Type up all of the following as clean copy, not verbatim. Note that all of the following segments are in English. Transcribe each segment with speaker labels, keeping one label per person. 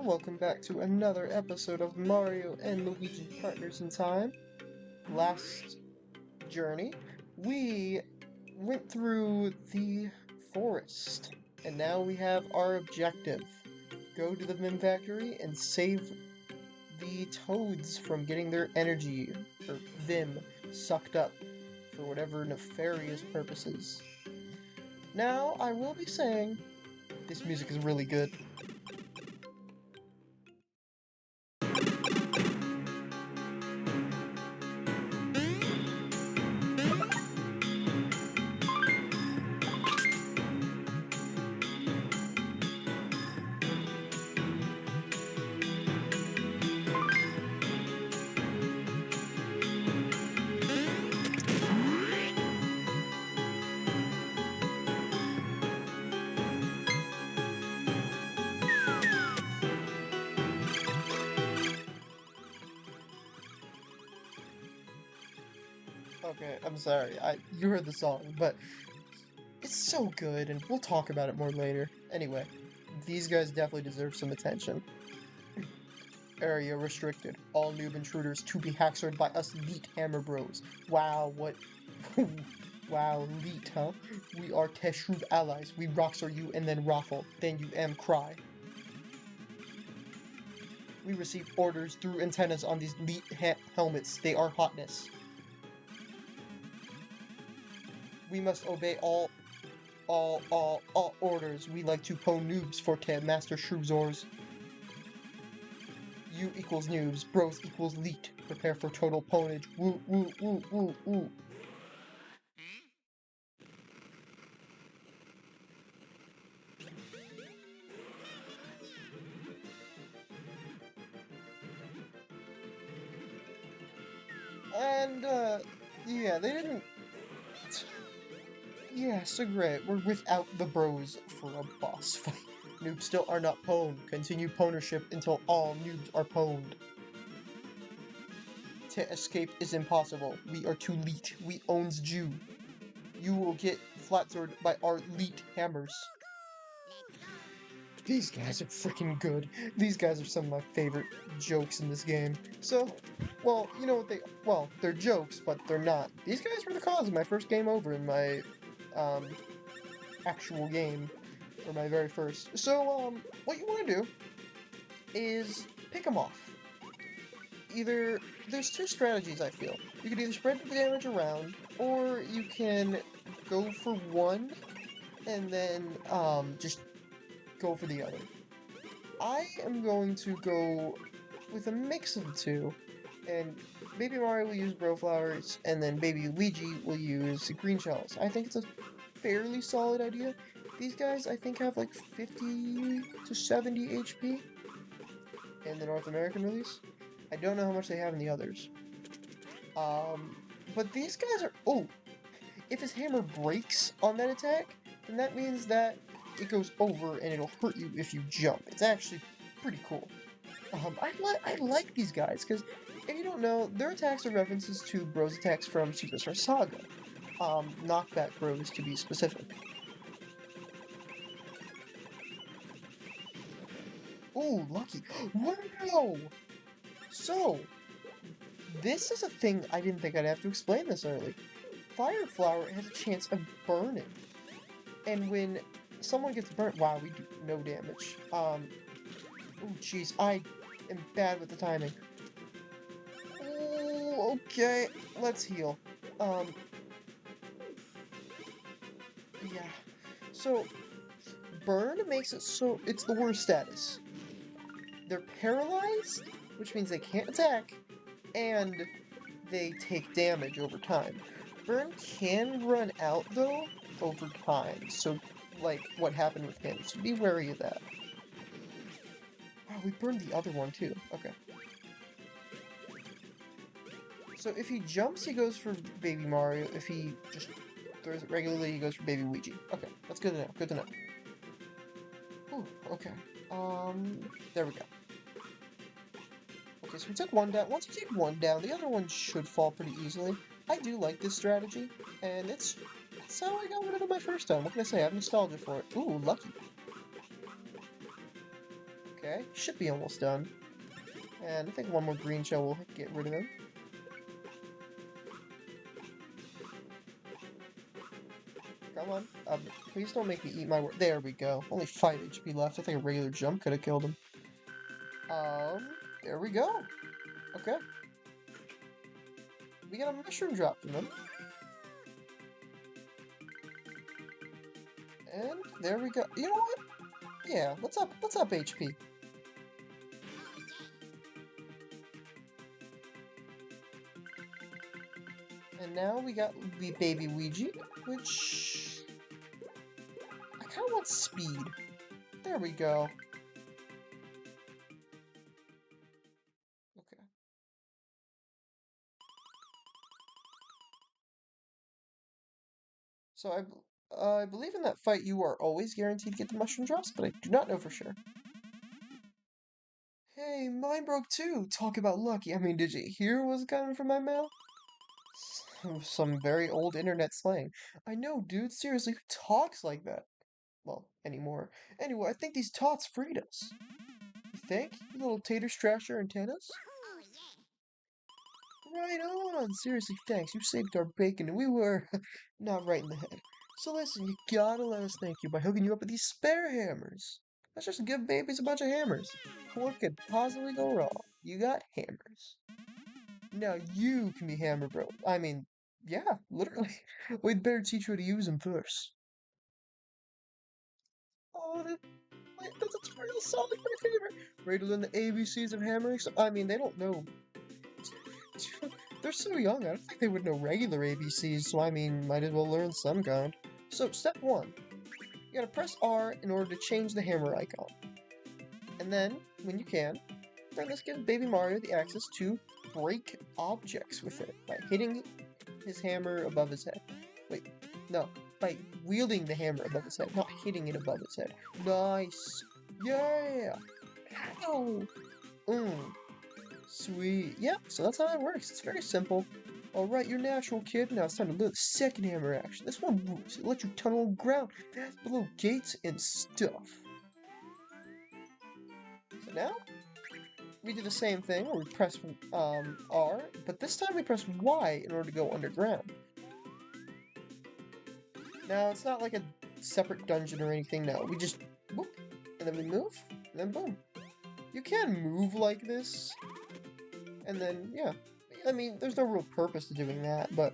Speaker 1: everyone, welcome back to another episode of Mario and Luigi Partners in Time. Last journey, we went through the forest, and now we have our objective. Go to the Vim Factory and save the toads from getting their energy, or Vim, sucked up for whatever nefarious purposes. Now, I will be saying, this music is really good. Okay, I'm sorry. You heard the song, but it's so good, and we'll talk about it more later. Anyway, these guys definitely deserve some attention. Area restricted. All noob intruders to be hacked by us elite hammer bros. Wow, what? Wow, elite, huh? We are Teshub allies. We rockstar you and then raffle. Then you cry. We receive orders through antennas on these elite helmets. They are hotness. We must obey all orders. We like to pwn noobs for Master Shrewzors. U equals noobs, bros equals leet. Prepare for total pwnage. Woo, woo, woo, woo, woo. And, yeah, they didn't... Yeah, so great. We're without the bros for a boss fight. Noobs still are not pwned. Continue pwnership until all noobs are pwned. To escape is impossible. We are too leet. We owns Jew. You will get flat-sword by our leet hammers. These guys are freaking good. These guys are some of my favorite jokes in this game. So, well, you know what they're jokes, but they're not. These guys were the cause of my first game over in my, actual game, or my very first. So, what you want to do is pick them off. There's two strategies, I feel. You could either spread the damage around, or you can go for one, and then, just go for the other. I am going to go with a mix of the two, and Baby Mario will use Bro Flowers, and then Baby Luigi will use Green Shells. I think it's a fairly solid idea. These guys, I think, have like 50 to 70 HP in the North American release. I don't know how much they have in the others. But these guys are... Oh! If his hammer breaks on that attack, then that means that it goes over and it'll hurt you if you jump. It's actually pretty cool. I like these guys, because if you don't know, their attacks are references to Bros attacks from Superstar Saga. Knockback Bros to be specific. Ooh, lucky. Wow! So, this is a thing I didn't think I'd have to explain this early. Fire Flower has a chance of burning. And when someone gets burnt, wow, we do no damage. Oh jeez, I am bad with the timing. Oh, okay, let's heal. Yeah. So, burn makes it so it's the worst status. They're paralyzed, which means they can't attack, and they take damage over time. Burn can run out, though, over time, so, like, what happened with him, so be wary of that. Wow, we burned the other one, too. Okay. So if he jumps, he goes for Baby Mario. If he just throws it regularly, he goes for Baby Luigi. Okay, that's good to know, good to know. Ooh, okay. There we go. Okay, so we took one down. Once you take one down, the other one should fall pretty easily. I do like this strategy, and that's how I got rid of it my first time. What can I say? I have nostalgia for it. Ooh, lucky. Okay, should be almost done. And I think one more green shell will get rid of him. Come on. Please don't make me eat my word. There we go. Only 5 HP left. I think a regular jump could have killed him. There we go. Okay. We got a mushroom drop from them. And there we go. You know what? Yeah, what's up HP? And now we got the baby Luigi, which I kind of want speed. There we go. Okay. So I believe in that fight you are always guaranteed to get the mushroom drops, but I do not know for sure. Hey, mine broke too. Talk about lucky. I mean, did you hear what was coming from my mouth? Some very old internet slang. I know, dude. Seriously, who talks like that? Well, anymore. Anyway, I think these tots freed us. You think? You little tater strash your antennas? Right on! Seriously, thanks. You saved our bacon and we were not right in the head. So listen, you gotta let us thank you by hooking you up with these spare hammers. Let's just give babies a bunch of hammers. What could possibly go wrong? You got hammers. Now you can be hammer bro. I mean, yeah, literally. We'd better teach you how to use them first. Oh, wait, that's a tutorial song, my favorite. Ready to learn the ABCs of hammering? So, I mean, they don't know. They're so young, I don't think they would know regular ABCs, so I mean, might as well learn some kind. So, step 1. You gotta press R in order to change the hammer icon. And then, when you can, then this gives Baby Mario the access to break objects with it by hitting his hammer above his head. Wait, no, by wielding the hammer above his head, not hitting it above his head. Nice! Yeah! Ow! Sweet. Yep, so that's how that works. It's very simple. Alright, you're natural, kid. Now it's time to learn the second hammer action. This one moves. It lets you tunnel ground pass below gates and stuff. So now, we do the same thing where we press R, but this time we press Y in order to go underground. Now, it's not like a separate dungeon or anything, no. We just, whoop, and then we move, and then boom. You can move like this, and then, yeah. I mean, there's no real purpose to doing that, but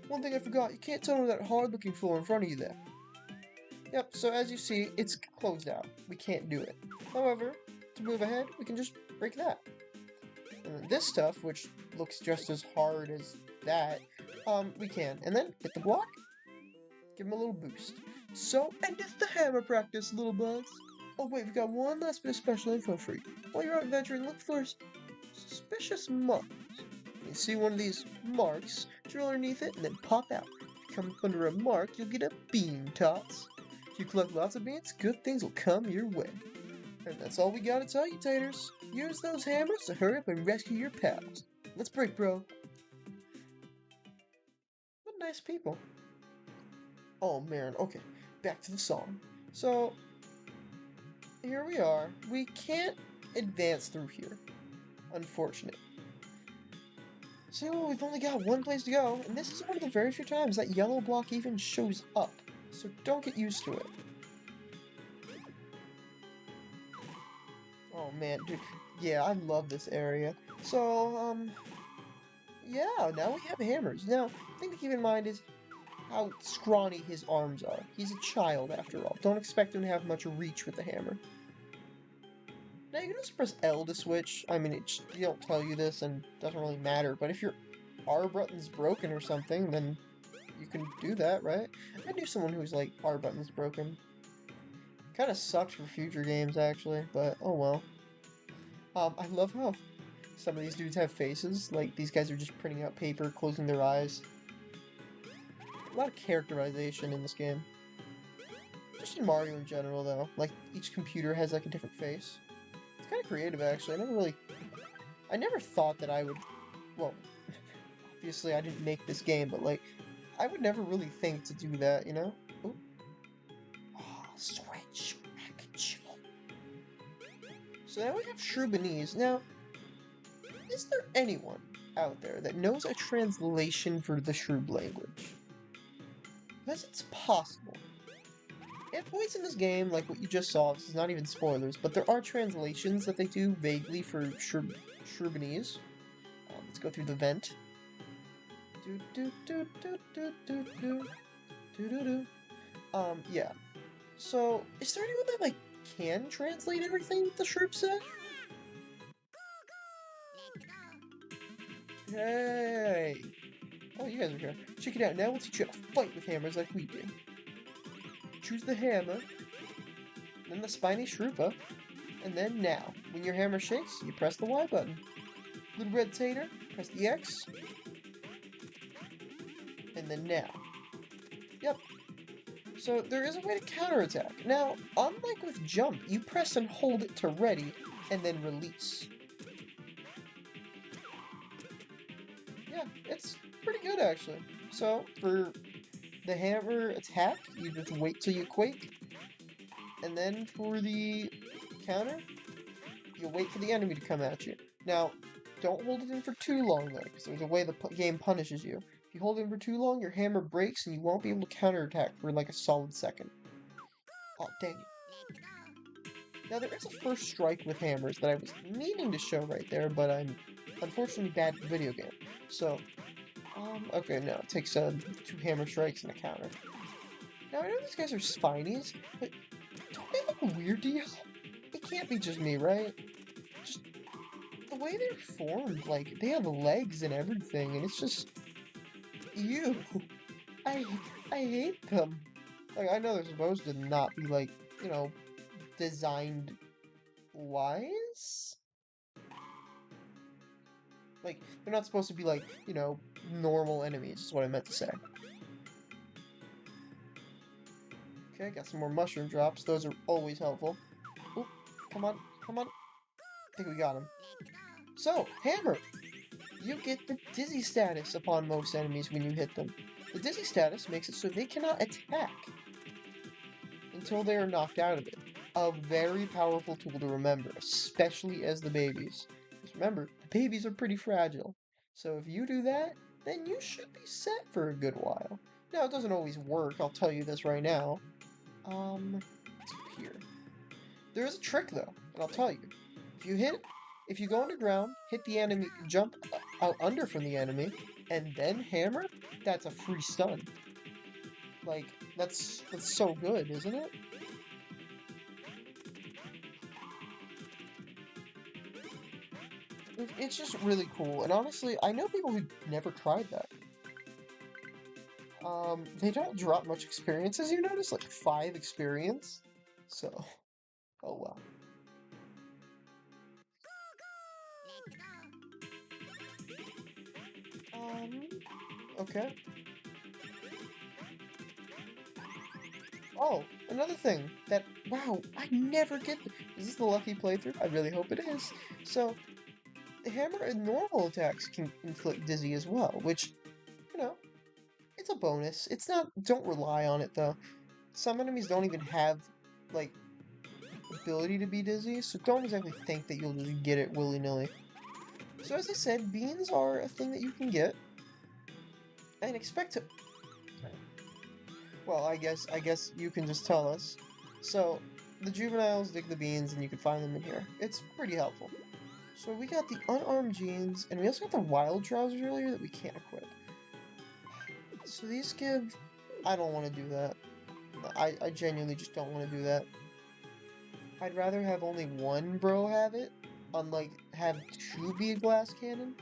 Speaker 1: one thing I forgot, you can't tunnel that hard-looking floor in front of you there. Yep, so as you see, it's closed out. We can't do it. However, to move ahead, we can just break that. And then this stuff, which looks just as hard as that, we can. And then hit the block, give him a little boost. So, and it's the hammer practice, little buzz. Oh wait, we've got one last bit of special info for you. While you're out adventuring, look for suspicious marks. You see one of these marks, drill underneath it, and then pop out. If you come up under a mark, you'll get a bean, tots. If you collect lots of beans, good things will come your way. And that's all we gotta tell you, taters. Use those hammers to hurry up and rescue your pals. Let's break, bro. What nice people. Oh, man, okay. Back to the song. So, here we are. We can't advance through here. Unfortunate. So, we've only got one place to go, and this is one of the very few times that yellow block even shows up. So don't get used to it. Oh man, dude. Yeah, I love this area. So, yeah, now we have hammers. Now, the thing to keep in mind is how scrawny his arms are. He's a child, after all. Don't expect him to have much reach with the hammer. Now, you can also press L to switch. I mean, they don't tell you this, and it doesn't really matter. But if your R button's broken or something, then you can do that, right? I knew someone who's like, R button's broken. Kind of sucks for future games, actually, but oh well. I love how some of these dudes have faces. Like, these guys are just printing out paper, closing their eyes. A lot of characterization in this game. Just in Mario in general, though. Like, each computer has, like, a different face. It's kind of creative, actually. I never thought that I would... Well, obviously I didn't make this game, but, like, I would never really think to do that, you know? Ooh. Oh, switch. So now we have Shroobanese. Now, is there anyone out there that knows a translation for the Shroob language? Because it's possible. At points in this game, like what you just saw, this is not even spoilers, but there are translations that they do vaguely for Shroobanese. Let's go through the vent. Do do do do do do do do do do. Yeah. So, is there anyone that, like, can translate everything the Shroop said? Hey! Oh, you guys are here. Check it out. Now we'll teach you how to fight with hammers like we do. Choose the hammer, then the spiny Shroopa, and then now. When your hammer shakes, you press the Y button. Little red tater, press the X, and then now. Yep. So there is a way to counterattack. Now, unlike with jump, you press and hold it to ready, and then release. Yeah, it's pretty good actually. So, for the hammer attack, you just wait till you quake. And then for the counter, you wait for the enemy to come at you. Now, don't hold it in for too long though, because there's a way the game punishes you. If you hold it in for too long, your hammer breaks and you won't be able to counterattack for like a solid second. Oh, dang it. Now, there is a first strike with hammers that I was meaning to show right there, but I'm unfortunately bad at the video game. So, okay, no, it takes 2 hammer strikes and a counter. Now, I know these guys are spinies, but don't they look weird to you? It can't be just me, right? Just the way they're formed, like, they have legs and everything, and it's just... Ew! I hate them. Like, I know they're supposed to not be, like, you know, designed wise? Like, they're not supposed to be, like, you know, normal enemies, is what I meant to say. Okay, got some more mushroom drops. Those are always helpful. Oop, come on, come on. I think we got him. So, hammer! You get the dizzy status upon most enemies when you hit them. The dizzy status makes it so they cannot attack until they are knocked out of it. A very powerful tool to remember, especially as the babies. Just remember, the babies are pretty fragile. So if you do that, then you should be set for a good while. Now, it doesn't always work, I'll tell you this right now. It's up here. There is a trick, though, and I'll tell you. If you go underground, hit the enemy, jump out under from the enemy, and then hammer, that's a free stun. Like, that's so good, isn't it? It's just really cool, and honestly, I know people who never tried that. They don't drop much experience, as you notice, like 5 experience. So, oh well. Okay. Oh, another thing that, wow, I never get, is this the lucky playthrough? I really hope it is. So, the hammer and normal attacks can inflict dizzy as well, which, you know, it's a bonus. It's not, don't rely on it though. Some enemies don't even have, like, ability to be dizzy, so don't exactly think that you'll just get it willy-nilly. So as I said, beans are a thing that you can get, and expect to... Well, I guess you can just tell us. So, the juveniles dig the beans, and you can find them in here. It's pretty helpful. So we got the unarmed jeans, and we also got the wild trousers earlier that we can't equip. So these give... I don't want to do that. I genuinely just don't want to do that. I'd rather have only one bro have it, unlike have 2 be a glass cannon.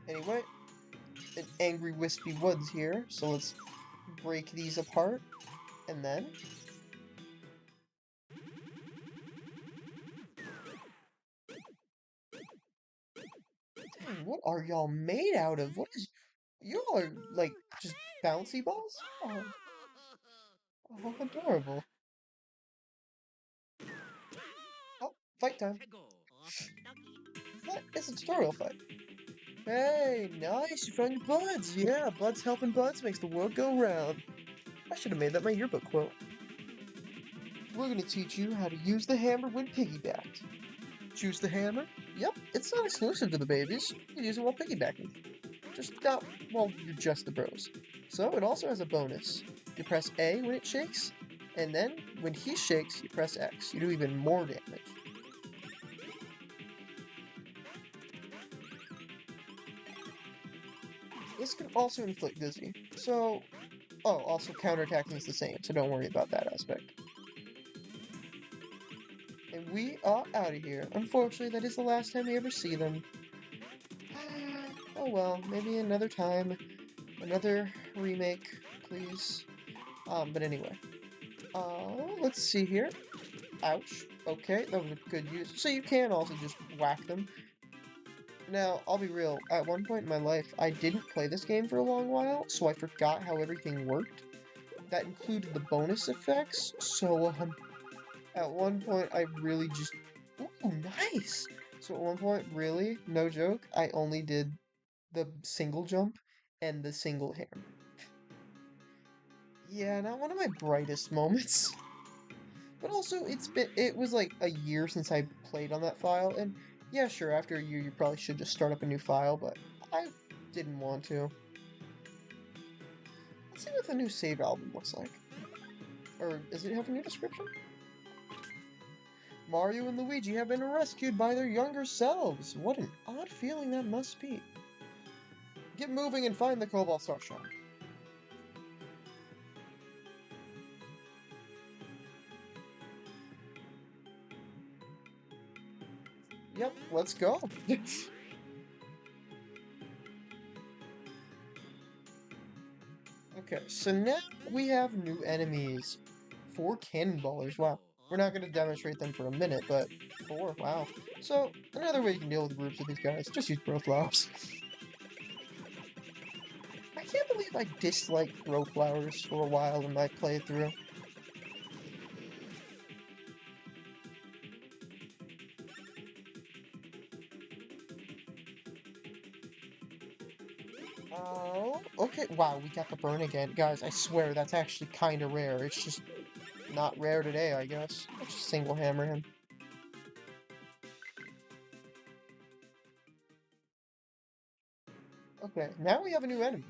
Speaker 1: Anyway, an angry wispy woods here, so let's break these apart, and then... Dang, what are y'all made out of? What is... Y'all are, like, just bouncy balls? Oh, oh, adorable. Oh, fight time. What? It's a tutorial fight. Hey, nice, you found your buds. Yeah, buds helping buds makes the world go round. I should have made that my yearbook quote. We're gonna teach you how to use the hammer when piggybacked. Choose the hammer? Yep, it's not exclusive to the babies. You can use it while piggybacking. Just not while you're just the bros. So it also has a bonus. You press A when it shakes, and then when he shakes, you press X. You do even more damage. This can also inflict dizzy. So, oh, also counterattacking is the same, so don't worry about that aspect. And we are out of here. Unfortunately, that is the last time we ever see them. Oh well, maybe another time. Another remake, please. But anyway. Let's see here. Ouch. Okay, that was a good use. So you can also just whack them. Now, I'll be real, at one point in my life, I didn't play this game for a long while, so I forgot how everything worked. That included the bonus effects, so, at one point, I really just... Ooh, nice! So at one point, really, no joke, I only did the single jump and the single hammer. Yeah, not one of my brightest moments. But also, it was like a year since I played on that file, and yeah, sure, after a year you probably should just start up a new file, but I didn't want to. Let's see what the new save album looks like. Or, does it have a new description? Mario and Luigi have been rescued by their younger selves. What an odd feeling that must be. Get moving and find the Cobalt Star Shop. Yep, let's go. Okay, so now we have new enemies. 4 cannonballers, wow. We're not going to demonstrate them for a minute, but 4, wow. So, another way you can deal with groups of these guys, just use bro flowers. I can't believe I disliked bro flowers for a while in my playthrough. Oh, okay, wow, we got the burn again. Guys, I swear, that's actually kind of rare. It's just not rare today, I guess. Let's just single hammer him. Okay, now we have a new enemy.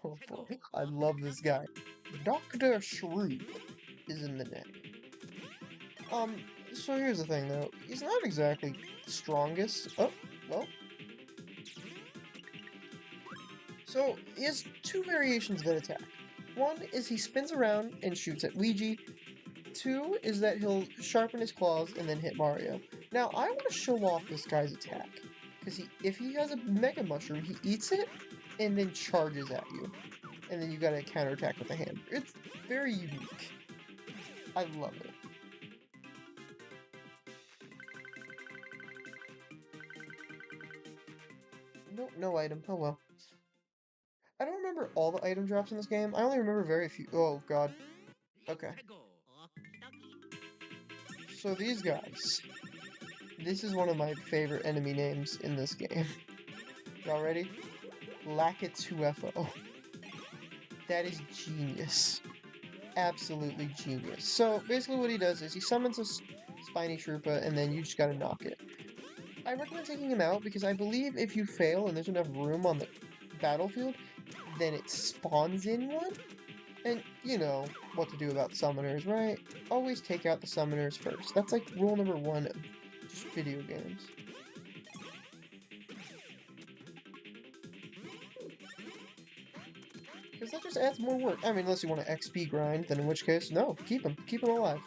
Speaker 1: Oh boy, I love this guy. Dr. Shrew is in the net. So here's the thing though. He's not exactly the strongest. Oh, well. So he has 2 variations of that attack. One is he spins around and shoots at Luigi. 2 is that he'll sharpen his claws and then hit Mario. Now, I want to show off this guy's attack. Because if he has a Mega Mushroom, he eats it and then charges at you. And then you gotta counterattack with a hammer. It's very unique. I love it. Nope, no item. Oh well. I don't remember all the item drops in this game. I only remember very few. Oh god. Okay. So these guys. This is one of my favorite enemy names in this game. Y'all ready? Lakitu-FO. That is genius. Absolutely genius. So basically what he does is he summons a Spiny Troopa and then you just gotta knock it. I recommend taking him out because I believe if you fail and there's enough room on the battlefield, then it spawns in one. And you know what to do about summoners, right? Always take out the summoners first. That's like rule number 1 of just video games. Because that just adds more work. I mean, unless you want to XP grind, then in which case, no, keep him. Keep him alive.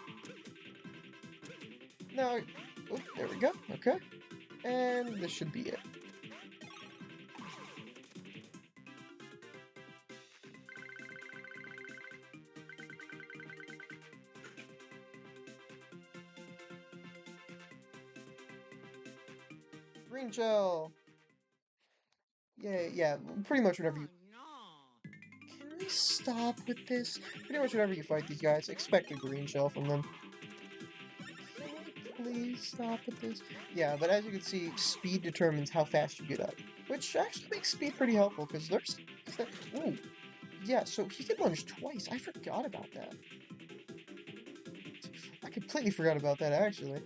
Speaker 1: Now, oh, there we go. Okay. And this should be it. Green shell! Yeah, pretty much whenever you... Can we stop with this? Pretty much whenever you fight these guys, expect a green shell from them. Can we please stop with this? Yeah, but as you can see, speed determines how fast you get up. which actually makes speed pretty helpful, because there's... Ooh, yeah, so he can lunge twice. I forgot about that. I completely forgot about that, actually.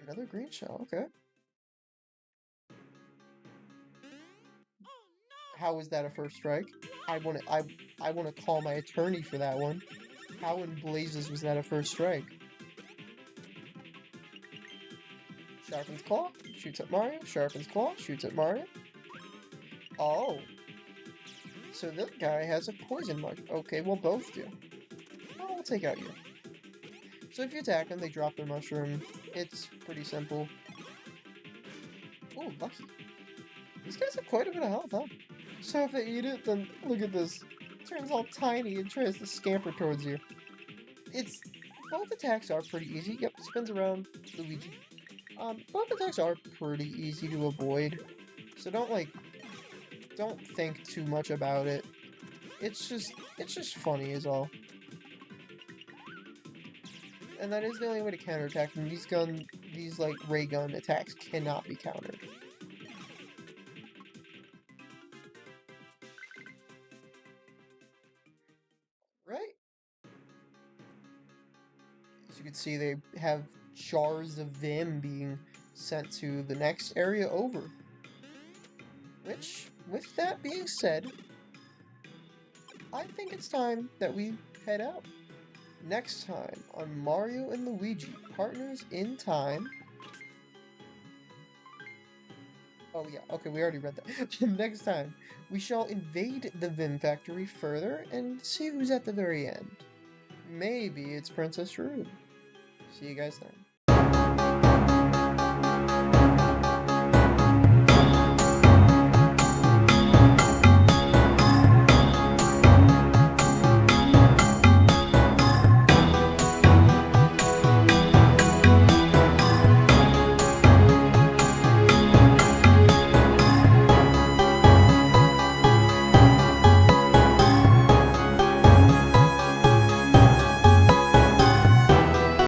Speaker 1: Another green shell, okay. How is that a first strike? I wanna call my attorney for that one. How in blazes was that a first strike? Sharpens claw, shoots at Mario. Sharpens claw, shoots at Mario. Oh. So this guy has a poison mushroom. Okay, we'll both do. Well, we'll take out you. So if you attack them, they drop their mushroom. It's pretty simple. Ooh, lucky. These guys have quite a bit of health, huh? So if they eat it, then look at this. It turns all tiny and tries to scamper towards you. It's... Both attacks are pretty easy. Yep, spins around Luigi. Both attacks are pretty easy to avoid. So don't think too much about it. It's just funny is all. And that is the only way to counterattack them. These like ray gun attacks cannot be countered. Right? As you can see, they have jars of Vim being sent to the next area over. Which, with that being said, I think it's time that we head out. Next time on Mario and Luigi, Partners in Time. Oh yeah, okay, we already read that. Next time, we shall invade the Vim Factory further and see who's at the very end. Maybe it's Princess Rude. See you guys then.